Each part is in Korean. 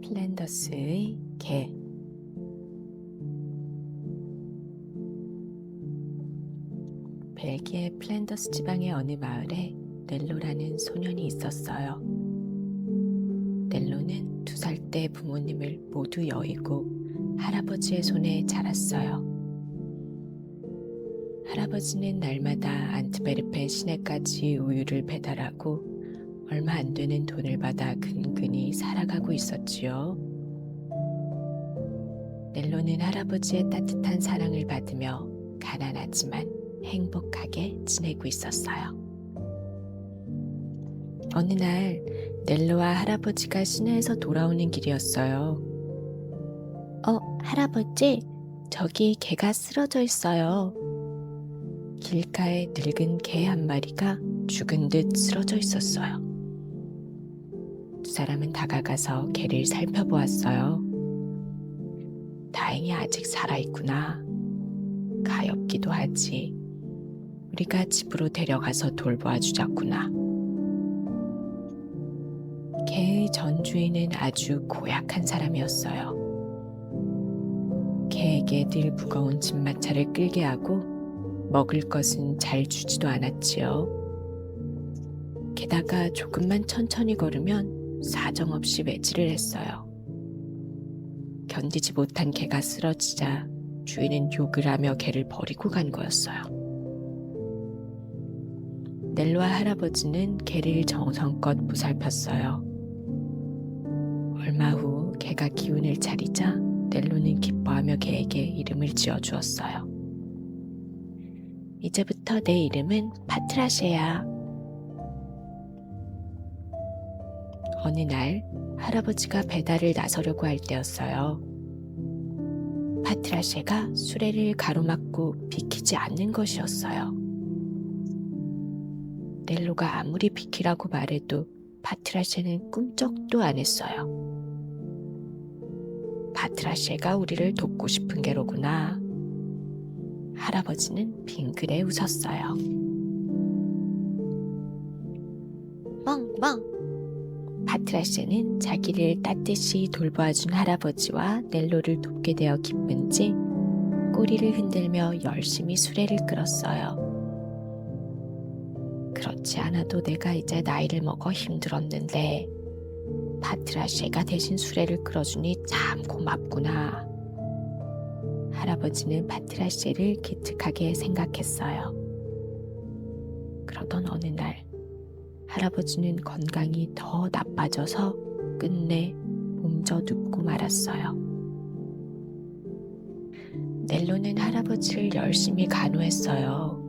플랜더스의 개. 벨기에 플랜더스 지방의 어느 마을에 넬로라는 소년이 있었어요. 넬로는 2살 때 부모님을 모두 여의고 할아버지의 손에 자랐어요. 할아버지는 날마다 안트베르펜 시내까지 우유를 배달하고 얼마 안 되는 돈을 받아 근근히 살아가고 있었지요. 넬로는 할아버지의 따뜻한 사랑을 받으며 가난하지만 행복하게 지내고 있었어요. 어느 날 넬로와 할아버지가 시내에서 돌아오는 길이었어요. 할아버지, 저기 개가 쓰러져 있어요. 길가에 늙은 개 한 마리가 죽은 듯 쓰러져 있었어요. 두 사람은 다가가서 개를 살펴보았어요. 다행히 아직 살아있구나. 가엾기도 하지. 우리가 집으로 데려가서 돌보아 주자꾸나. 개의 전 주인은 아주 고약한 사람이었어요. 개에게 늘 무거운 집마차를 끌게 하고 먹을 것은 잘 주지도 않았지요. 게다가 조금만 천천히 걸으면 사정없이 외지를 했어요. 견디지 못한 개가 쓰러지자 주인은 욕을 하며 개를 버리고 간 거였어요. 넬로와 할아버지는 개를 정성껏 보살폈어요. 얼마 후 개가 기운을 차리자 넬로는 기뻐하며 개에게 이름을 지어주었어요. 이제부터 내 이름은 파트라쉐야. 어느 날 할아버지가 배달을 나서려고 할 때였어요. 파트라쉐가 수레를 가로막고 비키지 않는 것이었어요. 넬로가 아무리 비키라고 말해도 파트라쉐는 꿈쩍도 안 했어요. 파트라쉐가 우리를 돕고 싶은 게로구나. 할아버지는 빙그레 웃었어요. 멍멍! 파트라쉐는 자기를 따뜻이 돌보아준 할아버지와 넬로를 돕게 되어 기쁜지 꼬리를 흔들며 열심히 수레를 끌었어요. 그렇지 않아도 내가 이제 나이를 먹어 힘들었는데 파트라쉐가 대신 수레를 끌어주니 참 고맙구나. 할아버지는 파트라쉐를 기특하게 생각했어요. 그러던 어느 날 할아버지는 건강이 더 나빠져서 끝내 몸져 눕고 말았어요. 넬로는 할아버지를 열심히 간호했어요.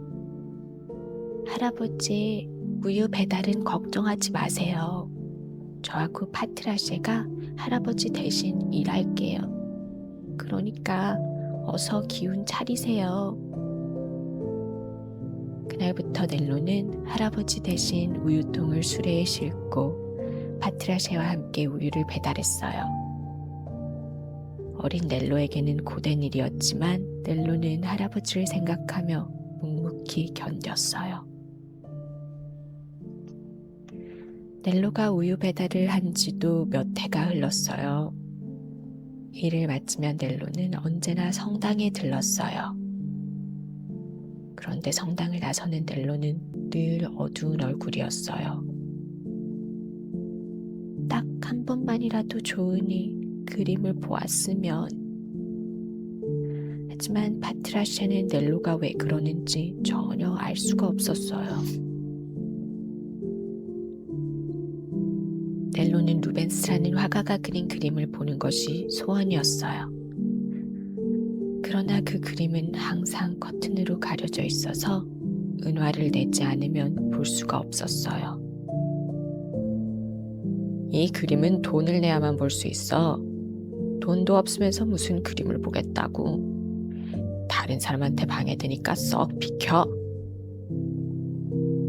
할아버지, 우유 배달은 걱정하지 마세요. 저하고 파트라쉐가 할아버지 대신 일할게요. 그러니까 어서 기운 차리세요. 그날부터 넬로는 할아버지 대신 우유통을 수레에 싣고 파트라쉐와 함께 우유를 배달했어요. 어린 넬로에게는 고된 일이었지만 넬로는 할아버지를 생각하며 묵묵히 견뎠어요. 넬로가 우유 배달을 한 지도 몇 해가 흘렀어요. 일을 마치면 넬로는 언제나 성당에 들렀어요. 그런데 성당을 나서는 넬로는 늘 어두운 얼굴이었어요. 딱 한 번만이라도 좋으니 그림을 보았으면. 하지만 파트라쉐는 넬로가 왜 그러는지 전혀 알 수가 없었어요. 넬로는 루벤스라는 화가가 그린 그림을 보는 것이 소원이었어요. 그러나 그 그림은 항상 커튼으로 가려져 있어서 은화를 내지 않으면 볼 수가 없었어요. 이 그림은 돈을 내야만 볼 수 있어. 돈도 없으면서 무슨 그림을 보겠다고. 다른 사람한테 방해되니까 썩 비켜.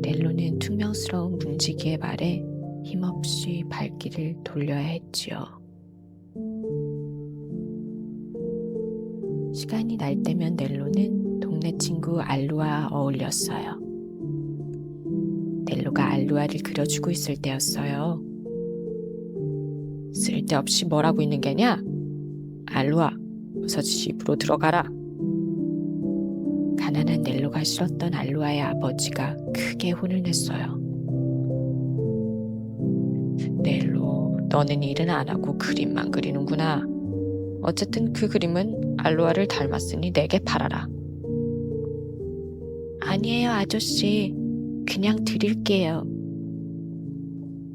넬로는 퉁명스러운 문지기의 말에 힘없이 발길을 돌려야 했지요. 시간이 날 때면 넬로는 동네 친구 알루와 어울렸어요. 넬로가 알루아를 그려주고 있을 때였어요. 쓸데없이 뭐라고 있는 게냐? 알루아, 어서 집으로 들어가라. 가난한 넬로가 싫었던 알루아의 아버지가 크게 혼을 냈어요. 넬로, 너는 일은 안 하고 그림만 그리는구나. 어쨌든 그 그림은 알루아를 닮았으니 내게 팔아라. 아니에요, 아저씨. 그냥 드릴게요.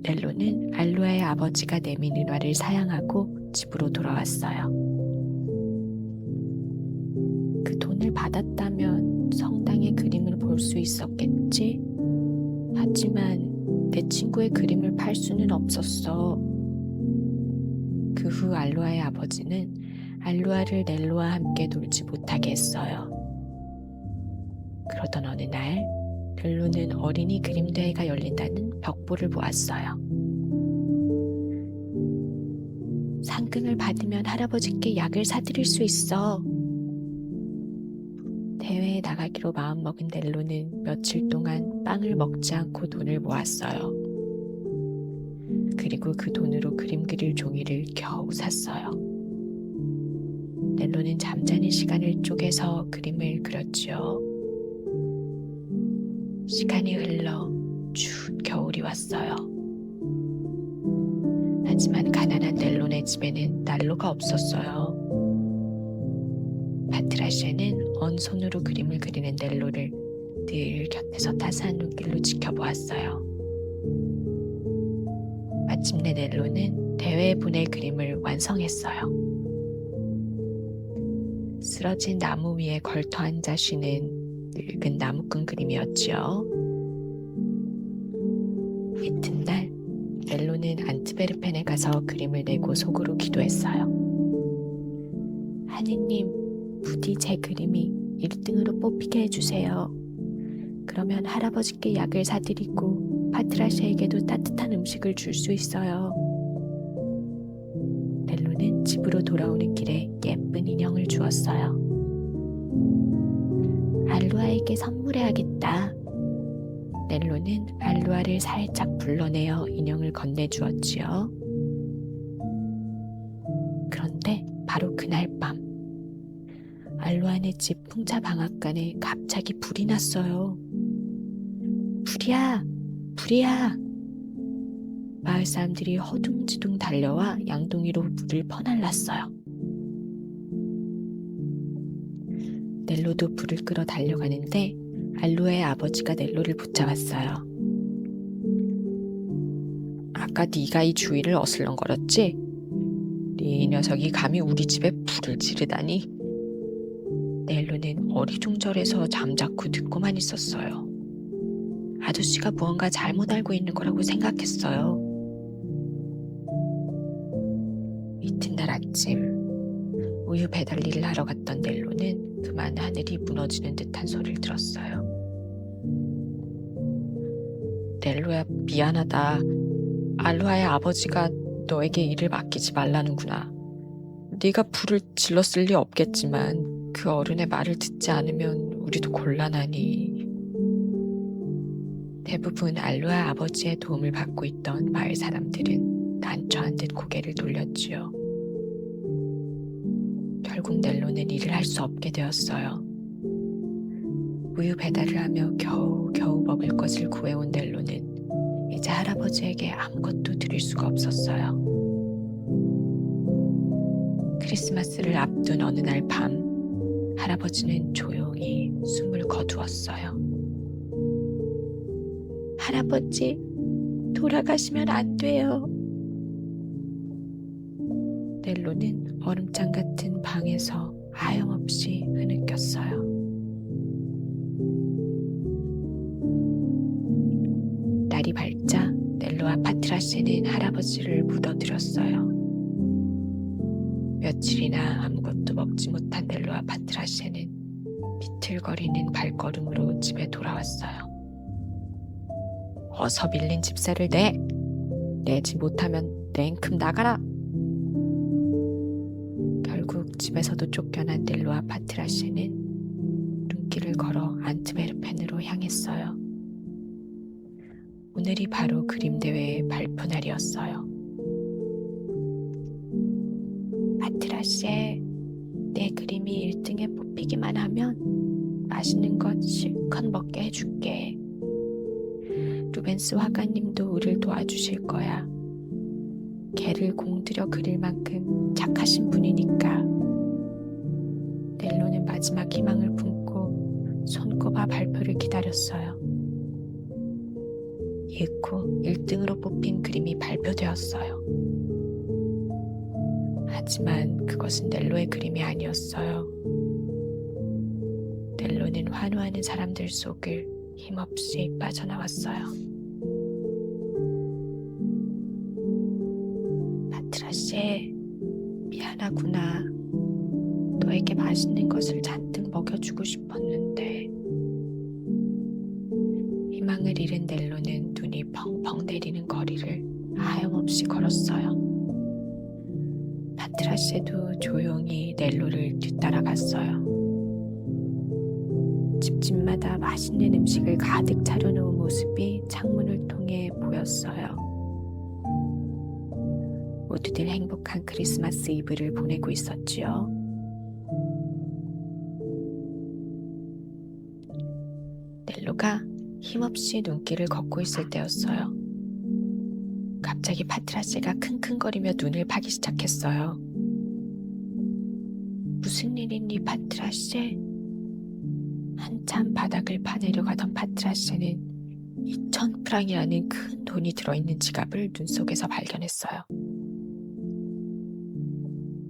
넬로는 알루아의 아버지가 내민 은화를 사양하고 집으로 돌아왔어요. 그 돈을 받았다면 성당의 그림을 볼 수 있었겠지? 하지만 내 친구의 그림을 팔 수는 없었어. 그 후 알루아의 아버지는 알루아를 넬로와 함께 놀지 못하게 했어요. 그러던 어느 날 넬로는 어린이 그림 대회가 열린다는 벽보를 보았어요. 상금을 받으면 할아버지께 약을 사드릴 수 있어. 대회에 나가기로 마음먹은 넬로는 며칠 동안 빵을 먹지 않고 돈을 모았어요. 그리고 그 돈으로 그림 그릴 종이를 겨우 샀어요. 넬로는 잠자는 시간을 쪼개서 그림을 그렸지요. 시간이 흘러 추운 겨울이 왔어요. 하지만 가난한 넬로네 집에는 난로가 없었어요. 파트라샤는 언손으로 그림을 그리는 넬로를 늘 곁에서 따스한 눈길로 지켜보았어요. 마침내 넬로는 대회에 보낼 그림을 완성했어요. 쓰러진 나무 위에 걸터 앉아 쉬는 늙은 나무꾼 그림이었지요. 이튿날 넬로는 안트베르펜에 가서 그림을 내고 속으로 기도했어요. 하느님, 부디 제 그림이 1등으로 뽑히게 해주세요. 그러면 할아버지께 약을 사드리고 파트라샤에게도 따뜻한 음식을 줄 수 있어요. 넬로는 집으로 돌아오는 길에 예쁜 인형을 주었어요. 알루아에게 선물해야겠다. 넬로는 알루아를 살짝 불러내어 인형을 건네주었지요. 그런데 바로 그날 밤 알루아네 집 풍차 방앗간에 갑자기 불이 났어요. 불이야! 불이야! 마을 사람들이 허둥지둥 달려와 양동이로 불을 퍼날랐어요. 넬로도 불을 끄러 달려가는데 알루아의 아버지가 넬로를 붙잡았어요. 아까 네가 이 주위를 어슬렁거렸지? 네 녀석이 감히 우리 집에 불을 지르다니. 넬로는 어리둥절해서 잠자코 듣고만 있었어요. 아저씨가 무언가 잘못 알고 있는 거라고 생각했어요. 이튿날 아침 우유 배달 일을 하러 갔던 넬로는 그만 하늘이 무너지는 듯한 소리를 들었어요. 넬로야, 미안하다. 알루아의 아버지가 너에게 일을 맡기지 말라는구나. 네가 불을 질렀을 리 없겠지만 그 어른의 말을 듣지 않으면 우리도 곤란하니. 대부분 알루아 아버지의 도움을 받고 있던 마을 사람들은 난처한 듯 고개를 돌렸지요. 결국 넬로는 일을 할 수 없게 되었어요. 우유 배달을 하며 겨우 먹을 것을 구해온 넬로는 이제 할아버지에게 아무것도 드릴 수가 없었어요. 크리스마스를 앞둔 어느 날 밤, 할아버지는 조용히 숨을 거두었어요. 할아버지, 돌아가시면 안 돼요. 넬로는 얼음장 같은 방에서 하염없이 흐느꼈어요. 날이 밝자 넬로와 파트라샤는 할아버지를 묻어드렸어요. 며칠이나 아무것도 먹지 못한 넬로와 파트라샤는 비틀거리는 발걸음으로 집에 돌아왔어요. 어서 밀린 집세를 내! 내지 못하면 냉큼 나가라! 결국 집에서도 쫓겨난 넬로와 파트라샤는 눈길을 걸어 안트베르펜으로 향했어요. 오늘이 바로 그림 대회의 발표 날이었어요. 파트라시에 내 그림이 1등에 뽑히기만 하면 맛있는 것 실컷 먹게 해줄게. 루벤스 화가님도 우릴 도와주실 거야. 걔를 공들여 그릴 만큼 착하신 분이니까. 넬로는 마지막 희망을 품고 손꼽아 발표를 기다렸어요. 이윽고 1등으로 뽑힌 그림이 발표되었어요. 하지만 그것은 넬로의 그림이 아니었어요. 넬로는 환호하는 사람들 속을 힘없이 빠져나왔어요. 파트라시, 미안하구나. 너에게 맛있는 것을 잔뜩 먹여주고 싶었는데. 희망을 잃은 넬로는 눈이 펑펑 내리는 거리를 하염없이 걸었어요. 파트라시도 조용히 넬로를 뒤따라갔어요. 집집마다 맛있는 음식을 가득 차려놓은 모습이 창문을 통해 보였어요. 모두들 행복한 크리스마스 이브를 보내고 있었지요. 넬로가 힘없이 눈길을 걷고 있을 때였어요. 갑자기 파트라시가 킁킁거리며 눈을 파기 시작했어요. 무슨 일이니, 파트라시? 한참 바닥을 파내려가던 파트라시는 2,000프랑이라는 큰 돈이 들어있는 지갑을 눈 속에서 발견했어요.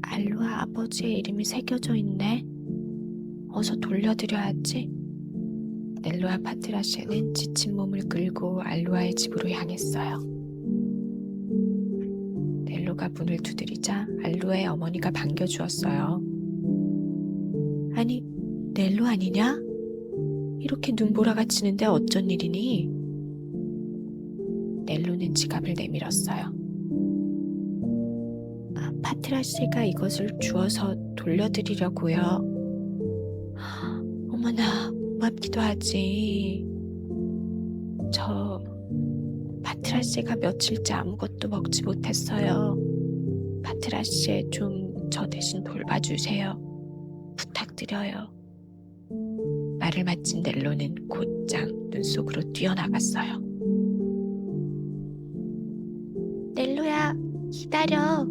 알루아 아버지의 이름이 새겨져 있네. 어서 돌려드려야지. 넬로와 파트라시는 지친 몸을 끌고 알루아의 집으로 향했어요. 넬로가 문을 두드리자 알루아의 어머니가 반겨주었어요. 아니, 넬로 아니냐? 이렇게 눈보라가 치는데 어쩐 일이니? 넬로는 지갑을 내밀었어요. 파트라시가 이것을 주어서 돌려드리려고요. 어머나, 고맙기도 하지. 저 파트라시가 며칠째 아무것도 먹지 못했어요. 파트라시 좀 저 대신 돌봐주세요. 부탁드려요. 말을 마친 넬로는 곧장 눈 속으로 뛰어나갔어요. 넬로야, 기다려.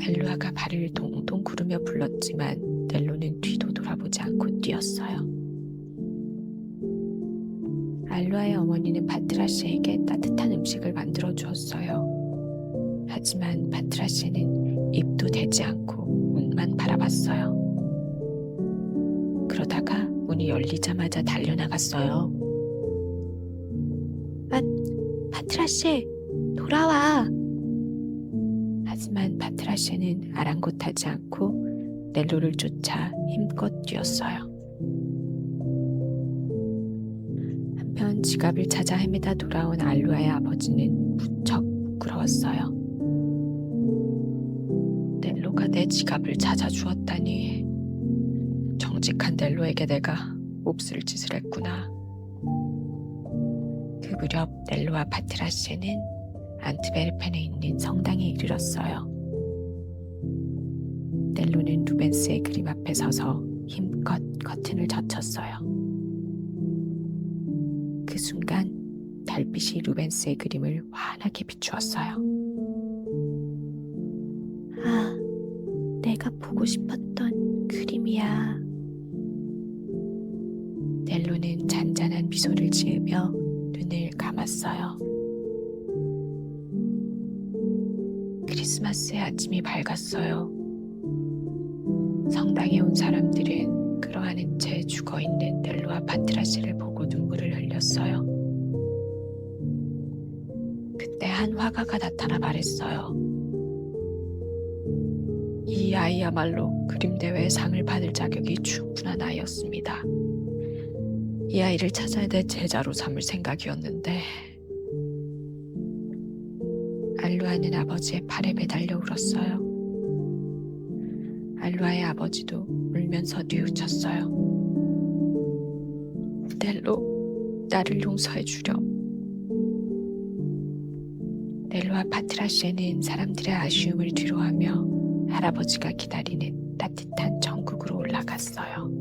알루아가 발을 동동 구르며 불렀지만 넬로는 뒤도 돌아보지 않고 뛰었어요. 알루아의 어머니는 파트라시에게 따뜻한 음식을 만들어 주었어요. 하지만 파트라시는 입도 대지 않고 문만 바라봤어요. 그러다가 문이 열리자마자 달려나갔어요. 파트라시, 돌아와! 하지만 파트라시는 아랑곳하지 않고 넬로를 쫓아 힘껏 뛰었어요. 한편 지갑을 찾아 헤매다 돌아온 알루아의 아버지는 무척 부끄러웠어요. 넬로가 내 지갑을 찾아주었다니. 정직한 넬로에게 내가 몹쓸 짓을 했구나. 그 무렵 넬로와 파트라시는 안트베르펜에 있는 성당에 이르렀어요. 넬로는 루벤스의 그림 앞에 서서 힘껏 커튼을 젖혔어요. 그 순간 달빛이 루벤스의 그림을 환하게 비추었어요. 아, 내가 보고 싶었던 그림이야. 넬로는 잔잔한 미소를 지으며 눈을 감았어요. 크리스마스의 아침이 밝았어요. 성당에 온 사람들은 그러하는 채 죽어있는 넬로와 파트라시를 보고 눈물을 흘렸어요. 그때 한 화가가 나타나 말했어요. 이 아이야말로 그림대회에 상을 받을 자격이 충분한 아이였습니다. 이 아이를 찾아야 내 제자로 삼을 생각이었는데. 알루아는 아버지의 팔에 매달려 울었어요. 알루아의 아버지도 울면서 뉘우쳤어요. 넬로, 나를 용서해 주렴. 넬로와 파트라시는 사람들의 아쉬움을 뒤로하며 할아버지가 기다리는 따뜻한 천국으로 올라갔어요.